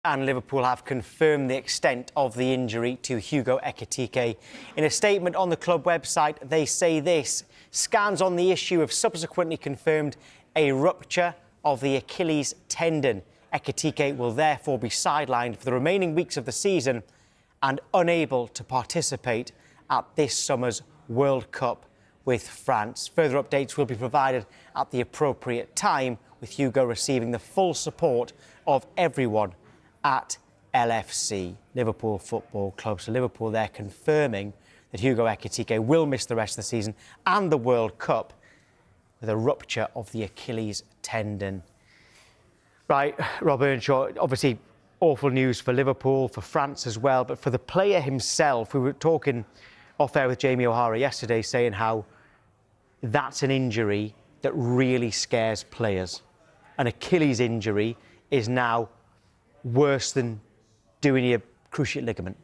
And Liverpool have confirmed the extent of the injury to Hugo Ekitike. In a statement on the club website, they say this: scans on the issue have subsequently confirmed a rupture of the Achilles tendon. Ekitike will therefore be sidelined for the remaining weeks of the season and unable to participate at this summer's World Cup with France. Further updates will be provided at the appropriate time, with Hugo receiving the full support of everyone at LFC, Liverpool Football Club. So Liverpool, they're confirming that Hugo Ekitike will miss the rest of the season and the World Cup with a rupture of the Achilles tendon. Right, Rob Earnshaw, obviously awful news for Liverpool, for France as well, but for the player himself, we were talking off-air with Jamie O'Hara yesterday, saying how that's an injury that really scares players. An Achilles injury is now worse than doing your cruciate ligament.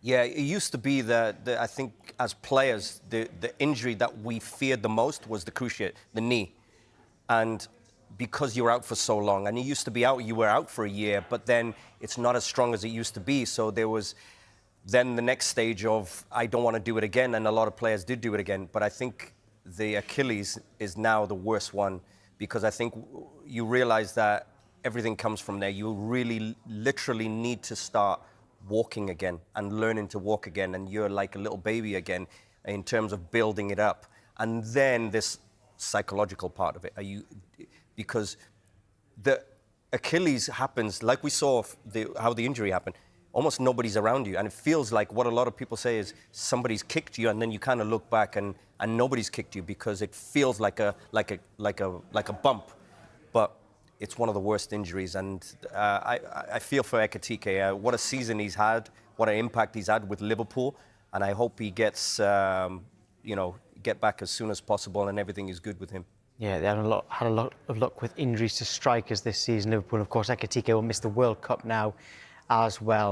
Yeah, it used to be that I think as players, the injury that we feared the most was the cruciate, the knee. And because you were out for so long, and you used to be out, you were out for a year, but then it's not as strong as it used to be. So there was then the next stage of, I don't want to do it again, and a lot of players did do it again. But I think the Achilles is now the worst one, because I think you realize that everything comes from there. You really literally need to start walking again and learning to walk again, and you're like a little baby again in terms of building it up. And then this psychological part of it, because the Achilles happens, like we saw how the injury happened, almost nobody's around you, and it feels like what a lot of people say is somebody's kicked you, and then you kind of look back and nobody's kicked you, because it feels like a bump. But it's one of the worst injuries, and I feel for Ekitike. What a season he's had, what an impact he's had with Liverpool, and I hope he gets, get back as soon as possible and everything is good with him. Yeah, they had a lot of luck with injuries to strikers this season, Liverpool. Of course, Ekitike will miss the World Cup now as well.